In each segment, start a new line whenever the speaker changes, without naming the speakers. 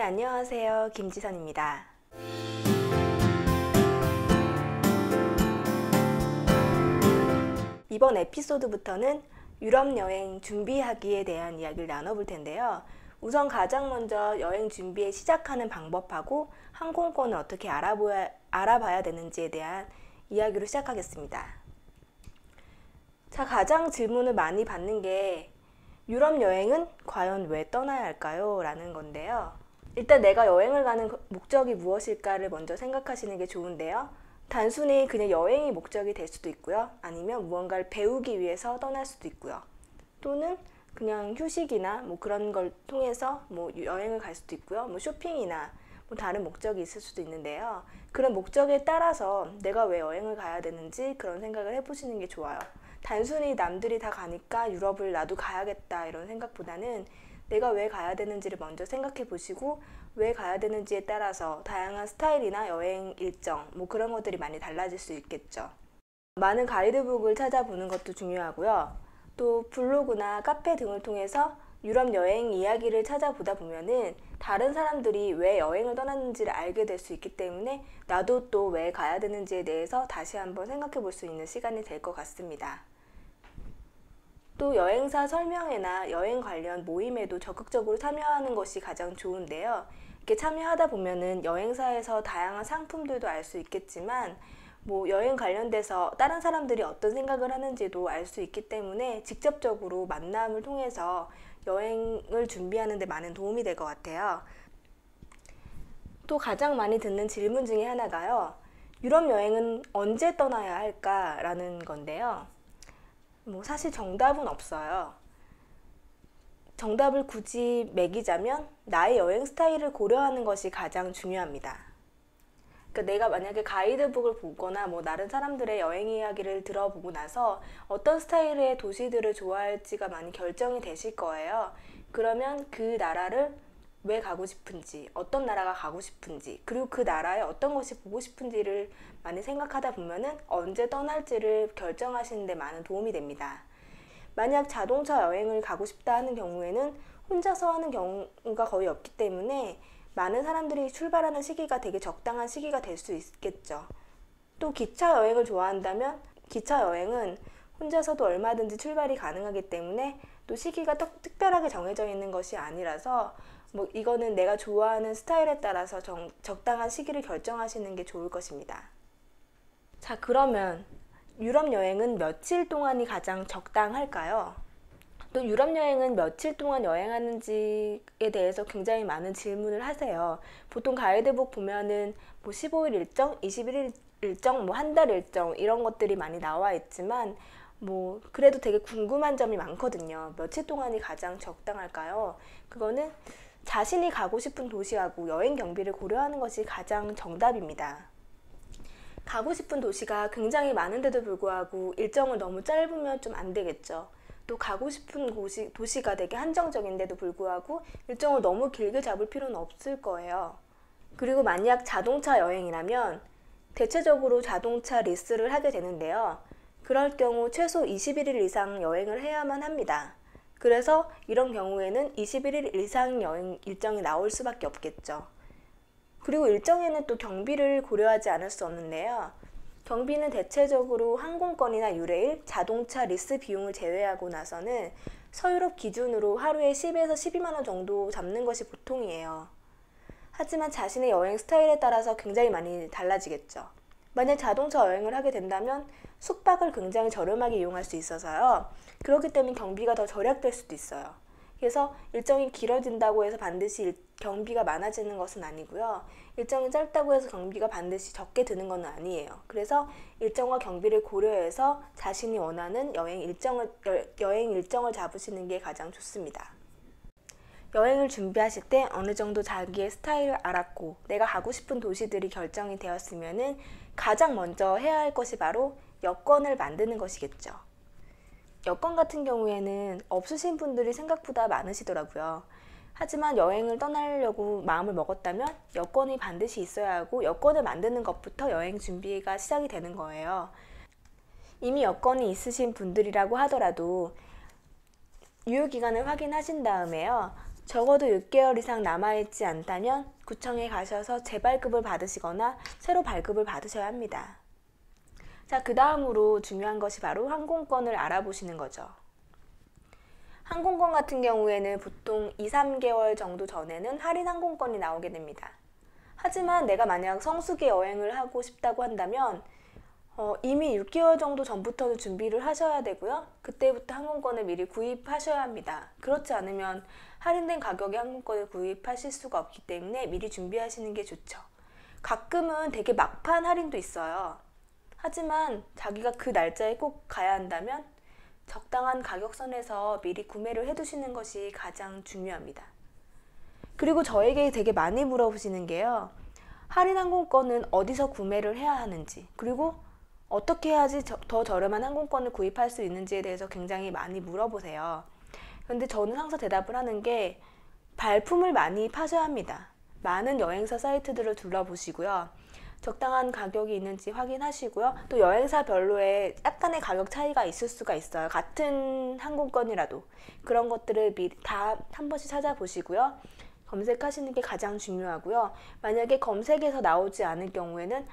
네, 안녕하세요. 김지선입니다. 이번 에피소드부터는 유럽 여행 준비하기에 대한 이야기를 나눠볼 텐데요. 우선 가장 먼저 여행 준비에 시작하는 방법하고 항공권을 어떻게 알아봐야 되는지에 대한 이야기로 시작하겠습니다. 자, 가장 질문을 많이 받는 게 유럽 여행은 과연 왜 떠나야 할까요? 라는 건데요. 일단 내가 여행을 가는 목적이 무엇일까를 먼저 생각하시는 게 좋은데요. 단순히 그냥 여행이 목적이 될 수도 있고요. 아니면 무언가를 배우기 위해서 떠날 수도 있고요. 또는 그냥 휴식이나 그런 걸 통해서 여행을 갈 수도 있고요. 쇼핑이나 다른 목적이 있을 수도 있는데요. 그런 목적에 따라서 내가 왜 여행을 가야 되는지 그런 생각을 해보시는 게 좋아요. 단순히 남들이 다 가니까 유럽을 나도 가야겠다 이런 생각보다는 내가 왜 가야 되는지를 먼저 생각해 보시고 왜 가야 되는지에 따라서 다양한 스타일이나 여행 일정 그런 것들이 많이 달라질 수 있겠죠. 많은 가이드북을 찾아보는 것도 중요하고요. 또 블로그나 카페 등을 통해서 유럽 여행 이야기를 찾아보다 보면은 다른 사람들이 왜 여행을 떠났는지를 알게 될 수 있기 때문에 나도 또 왜 가야 되는지에 대해서 다시 한번 생각해 볼 수 있는 시간이 될 것 같습니다. 또 여행사 설명회나 여행 관련 모임에도 적극적으로 참여하는 것이 가장 좋은데요. 이렇게 참여하다 보면은 여행사에서 다양한 상품들도 알 수 있겠지만 여행 관련돼서 다른 사람들이 어떤 생각을 하는지도 알 수 있기 때문에 직접적으로 만남을 통해서 여행을 준비하는 데 많은 도움이 될 것 같아요. 또 가장 많이 듣는 질문 중에 하나가요. 유럽 여행은 언제 떠나야 할까라는 건데요. 사실 정답은 없어요. 정답을 굳이 매기자면 나의 여행 스타일을 고려하는 것이 가장 중요합니다. 그러니까 내가 만약에 가이드북을 보거나 다른 사람들의 여행 이야기를 들어보고 나서 어떤 스타일의 도시들을 좋아할지가 많이 결정이 되실 거예요. 그러면 그 나라를 왜 가고 싶은지, 어떤 나라가 가고 싶은지, 그리고 그 나라에 어떤 것이 보고 싶은지를 많이 생각하다 보면은 언제 떠날지를 결정하시는 데 많은 도움이 됩니다. 만약 자동차 여행을 가고 싶다 하는 경우에는 혼자서 하는 경우가 거의 없기 때문에 많은 사람들이 출발하는 시기가 되게 적당한 시기가 될 수 있겠죠. 또 기차 여행을 좋아한다면 기차 여행은 혼자서도 얼마든지 출발이 가능하기 때문에 또 시기가 특별하게 정해져 있는 것이 아니라서 이거는 내가 좋아하는 스타일에 따라서 적당한 시기를 결정하시는 게 좋을 것입니다. 자, 그러면 유럽 여행은 며칠 동안이 가장 적당할까요? 또 유럽 여행은 며칠 동안 여행하는지에 대해서 굉장히 많은 질문을 하세요. 보통 가이드북 보면은 15일 일정, 21일 일정, 한 달 일정 이런 것들이 많이 나와 있지만 그래도 되게 궁금한 점이 많거든요. 며칠 동안이 가장 적당할까요? 그거는 자신이 가고 싶은 도시하고 여행 경비를 고려하는 것이 가장 정답입니다. 가고 싶은 도시가 굉장히 많은데도 불구하고 일정을 너무 짧으면 좀 안 되겠죠. 또 가고 싶은 도시가 되게 한정적인데도 불구하고 일정을 너무 길게 잡을 필요는 없을 거예요. 그리고 만약 자동차 여행이라면 대체적으로 자동차 리스를 하게 되는데요. 그럴 경우 최소 21일 이상 여행을 해야만 합니다. 그래서 이런 경우에는 21일 이상 여행 일정이 나올 수밖에 없겠죠. 그리고 일정에는 또 경비를 고려하지 않을 수 없는데요. 경비는 대체적으로 항공권이나 유레일, 자동차 리스 비용을 제외하고 나서는 서유럽 기준으로 하루에 10에서 12만 원 정도 잡는 것이 보통이에요. 하지만 자신의 여행 스타일에 따라서 굉장히 많이 달라지겠죠. 만약 자동차 여행을 하게 된다면 숙박을 굉장히 저렴하게 이용할 수 있어서요. 그렇기 때문에 경비가 더 절약될 수도 있어요. 그래서 일정이 길어진다고 해서 반드시 경비가 많아지는 것은 아니고요. 일정이 짧다고 해서 경비가 반드시 적게 드는 건 아니에요. 그래서 일정과 경비를 고려해서 자신이 원하는 여행 일정을 잡으시는 게 가장 좋습니다. 여행을 준비하실 때 어느 정도 자기의 스타일을 알았고 내가 가고 싶은 도시들이 결정이 되었으면은 가장 먼저 해야 할 것이 바로 여권을 만드는 것이겠죠. 여권 같은 경우에는 없으신 분들이 생각보다 많으시더라고요. 하지만 여행을 떠나려고 마음을 먹었다면 여권이 반드시 있어야 하고 여권을 만드는 것부터 여행 준비가 시작이 되는 거예요. 이미 여권이 있으신 분들이라고 하더라도 유효기간을 확인하신 다음에요. 적어도 6개월 이상 남아있지 않다면 구청에 가셔서 재발급을 받으시거나 새로 발급을 받으셔야 합니다. 자, 그 다음으로 중요한 것이 바로 항공권을 알아보시는 거죠. 항공권 같은 경우에는 보통 2, 3개월 정도 전에는 할인 항공권이 나오게 됩니다. 하지만 내가 만약 성수기 여행을 하고 싶다고 한다면 이미 6개월 정도 전부터는 준비를 하셔야 되고요. 그때부터 항공권을 미리 구입하셔야 합니다. 그렇지 않으면 할인된 가격에 항공권을 구입하실 수가 없기 때문에 미리 준비하시는 게 좋죠. 가끔은 되게 막판 할인도 있어요. 하지만 자기가 그 날짜에 꼭 가야 한다면 적당한 가격선에서 미리 구매를 해두시는 것이 가장 중요합니다. 그리고 저에게 되게 많이 물어보시는 게요. 할인 항공권은 어디서 구매를 해야 하는지, 그리고 어떻게 해야지 더 저렴한 항공권을 구입할 수 있는지에 대해서 굉장히 많이 물어보세요. 근데 저는 항상 대답을 하는 게 발품을 많이 파셔야 합니다. 많은 여행사 사이트들을 둘러보시고요. 적당한 가격이 있는지 확인하시고요. 또 여행사별로의 약간의 가격 차이가 있을 수가 있어요. 같은 항공권이라도. 그런 것들을 미리 다 한 번씩 찾아보시고요. 검색하시는 게 가장 중요하고요. 만약에 검색에서 나오지 않을 경우에는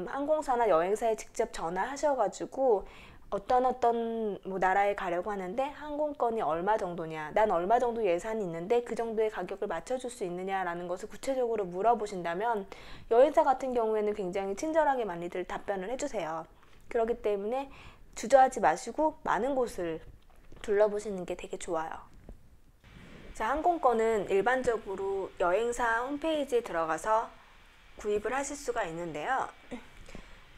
항공사나 여행사에 직접 전화하셔가지고 어떤 나라에 가려고 하는데 항공권이 얼마 정도냐, 난 얼마 정도 예산이 있는데 그 정도의 가격을 맞춰줄 수 있느냐라는 것을 구체적으로 물어보신다면 여행사 같은 경우에는 굉장히 친절하게 많이들 답변을 해주세요. 그렇기 때문에 주저하지 마시고 많은 곳을 둘러보시는 게 되게 좋아요. 자, 항공권은 일반적으로 여행사 홈페이지에 들어가서 구입을 하실 수가 있는데요.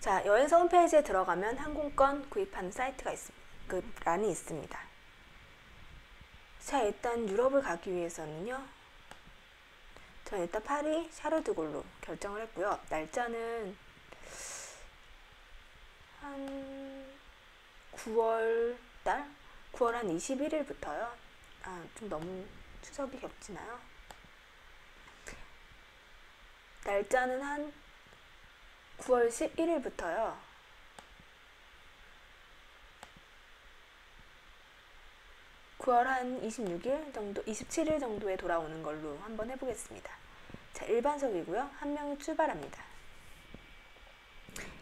자, 여행사 홈페이지에 들어가면 항공권 구입하는 사이트가 그 란이 있습니다. 자, 일단 유럽을 가기 위해서는요. 저는 일단 파리 샤르드골로 결정을 했고요. 날짜는 한 9월 달? 9월 한 21일부터요. 좀 너무 추석이 겹치나요? 날짜는 한 9월 11일부터요. 9월 한 26일 정도, 27일 정도에 돌아오는 걸로 한번 해보겠습니다. 자, 일반석이고요. 한 명이 출발합니다.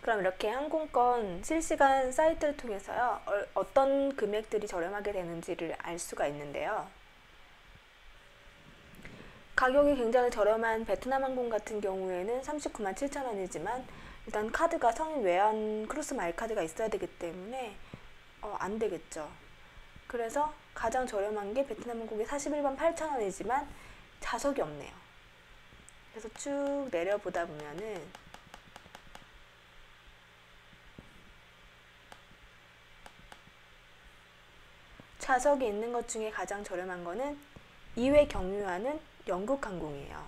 그럼 이렇게 항공권 실시간 사이트를 통해서요. 어떤 금액들이 저렴하게 되는지를 알 수가 있는데요. 가격이 굉장히 저렴한 베트남 항공 같은 경우에는 39만 7천 원이지만 일단 카드가 성인 외환 크루스 마일 카드가 있어야 되기 때문에 안 되겠죠. 그래서 가장 저렴한 게 베트남 항공이 41만 8천 원이지만 좌석이 없네요. 그래서 쭉 내려보다 보면은 좌석이 있는 것 중에 가장 저렴한 거는 2회 경유하는 영국 항공이에요.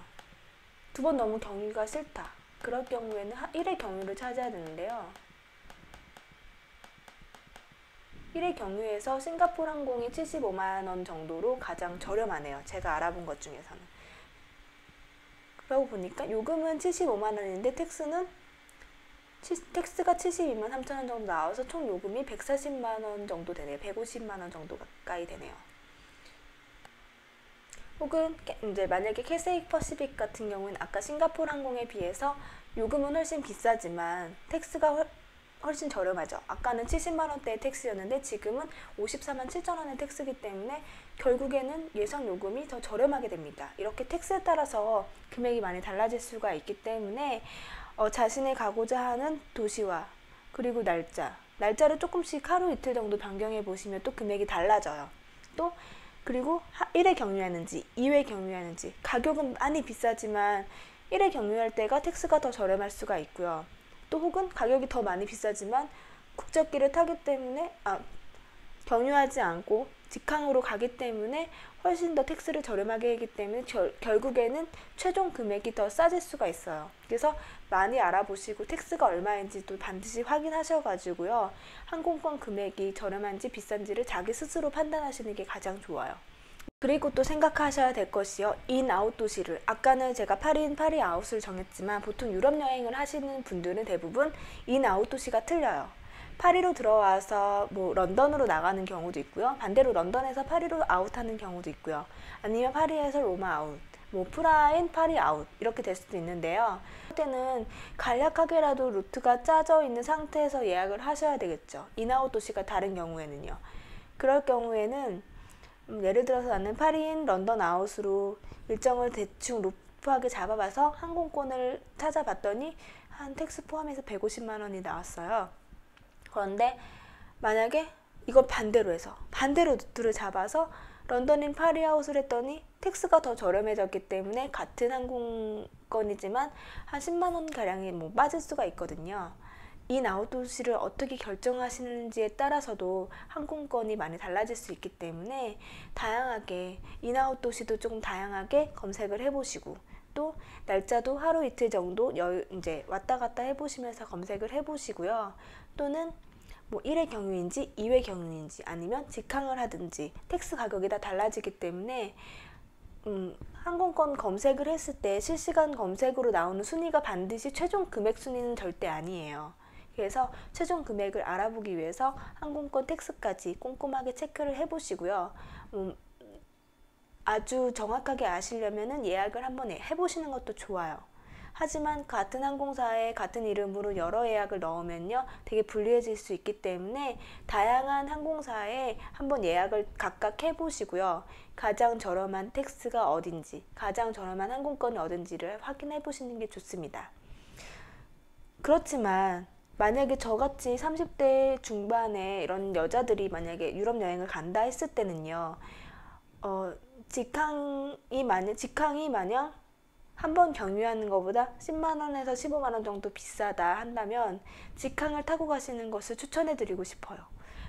2번 너무 경유가 싫다. 그럴 경우에는 1회 경유를 찾아야 되는데요. 1회 경유에서 싱가포르 항공이 75만 원 정도로 가장 저렴하네요. 제가 알아본 것 중에서는. 그러고 보니까 요금은 75만 원인데 텍스가 72만 3천 원 정도 나와서 총 요금이 140만 원 정도 되네요. 150만 원 정도 가까이 되네요. 혹은 이제 만약에 캐세이 퍼시픽 같은 경우는 아까 싱가포르 항공에 비해서 요금은 훨씬 비싸지만 텍스가 훨씬 저렴하죠. 아까는 70만 원대의 텍스였는데 지금은 54만 7천 원의 텍스이기 때문에 결국에는 예상 요금이 더 저렴하게 됩니다. 이렇게 텍스에 따라서 금액이 많이 달라질 수가 있기 때문에 자신이 가고자 하는 도시와 그리고 날짜를 조금씩 하루 이틀 정도 변경해 보시면 또 금액이 달라져요. 또 그리고 1회 경유하는지 2회 경유하는지 가격은 많이 비싸지만 1회 경유할 때가 텍스가 더 저렴할 수가 있고요. 또 혹은 가격이 더 많이 비싸지만 국적기를 타기 때문에 경유하지 않고 직항으로 가기 때문에 훨씬 더 텍스를 저렴하게 하기 때문에 결국에는 최종 금액이 더 싸질 수가 있어요. 그래서 많이 알아보시고 텍스가 얼마인지도 반드시 확인하셔가지고요. 항공권 금액이 저렴한지 비싼지를 자기 스스로 판단하시는 게 가장 좋아요. 그리고 또 생각하셔야 될 것이요. 인아웃 도시를, 아까는 제가 파리인 파리 아웃을 정했지만 보통 유럽 여행을 하시는 분들은 대부분 인아웃 도시가 틀려요. 파리로 들어와서 뭐 런던으로 나가는 경우도 있고요. 반대로 런던에서 파리로 아웃하는 경우도 있고요. 아니면 파리에서 로마 아웃, 뭐 프라인 파리 아웃 이렇게 될 수도 있는데요. 그때는 간략하게라도 루트가 짜져 있는 상태에서 예약을 하셔야 되겠죠. 인아웃 도시가 다른 경우에는요. 그럴 경우에는 예를 들어서 나는 파리인 런던 아웃으로 일정을 대충 루프하게 잡아봐서 항공권을 찾아봤더니 한 텍스 포함해서 150만 원이 나왔어요. 그런데 만약에 이걸 반대로 해서 반대로 루트를 잡아서 런던인 파리 아웃을 했더니 텍스가 더 저렴해졌기 때문에 같은 항공권이지만 한 10만 원 가량이 뭐 빠질 수가 있거든요. 인아웃 도시를 어떻게 결정하시는지에 따라서도 항공권이 많이 달라질 수 있기 때문에 다양하게 인아웃 도시도 조금 다양하게 검색을 해보시고 또 날짜도 하루 이틀 정도 이제 왔다 갔다 해보시면서 검색을 해보시고요. 또는 뭐 1회 경유인지 2회 경유인지 아니면 직항을 하든지 텍스 가격이 다 달라지기 때문에 항공권 검색을 했을 때 실시간 검색으로 나오는 순위가 반드시 최종 금액 순위는 절대 아니에요. 그래서 최종 금액을 알아보기 위해서 항공권 텍스까지 꼼꼼하게 체크를 해보시고요. 아주 정확하게 아시려면 예약을 한번 해보시는 것도 좋아요. 하지만 같은 항공사에 같은 이름으로 여러 예약을 넣으면요 되게 불리해질 수 있기 때문에 다양한 항공사에 한번 예약을 각각 해보시고요. 가장 저렴한 텍스가 어딘지, 가장 저렴한 항공권이 어딘지를 확인해 보시는 게 좋습니다. 그렇지만 만약에 저같이 30대 중반에 이런 여자들이 만약에 유럽 여행을 간다 했을 때는요, 직항이 마냥 한 번 경유하는 것보다 10만 원에서 15만 원 정도 비싸다 한다면 직항을 타고 가시는 것을 추천해 드리고 싶어요.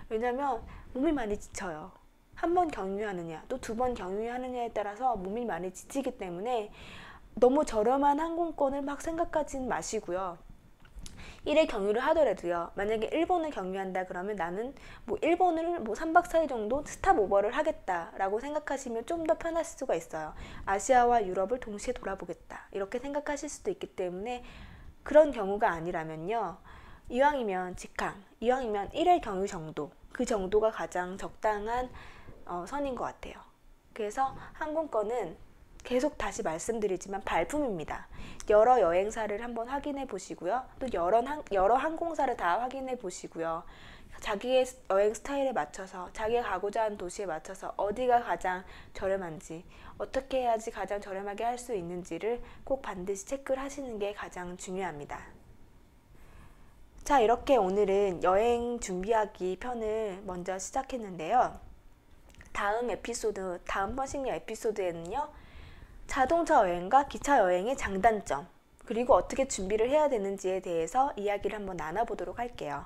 왜냐면 몸이 많이 지쳐요. 한 번 경유하느냐 또 두 번 경유하느냐에 따라서 몸이 많이 지치기 때문에 너무 저렴한 항공권을 막 생각하지는 마시고요. 1회 경유를 하더라도요. 만약에 일본을 경유한다 그러면 나는 뭐 일본을 뭐 3박 4일 정도 스탑 오버를 하겠다라고 생각하시면 좀 더 편할 수가 있어요. 아시아와 유럽을 동시에 돌아보겠다 이렇게 생각하실 수도 있기 때문에 그런 경우가 아니라면요. 이왕이면 직항, 이왕이면 1회 경유 정도 그 정도가 가장 적당한 선인 것 같아요. 그래서 항공권은 계속 다시 말씀드리지만 발품입니다. 여러 여행사를 한번 확인해 보시고요. 또 여러 항공사를 다 확인해 보시고요. 자기의 여행 스타일에 맞춰서 자기가 가고자 하는 도시에 맞춰서 어디가 가장 저렴한지 어떻게 해야지 가장 저렴하게 할 수 있는지를 꼭 반드시 체크를 하시는 게 가장 중요합니다. 자, 이렇게 오늘은 여행 준비하기 편을 먼저 시작했는데요. 다음 번식 에피소드에는요. 자동차 여행과 기차 여행의 장단점 그리고 어떻게 준비를 해야 되는지에 대해서 이야기를 한번 나눠보도록 할게요.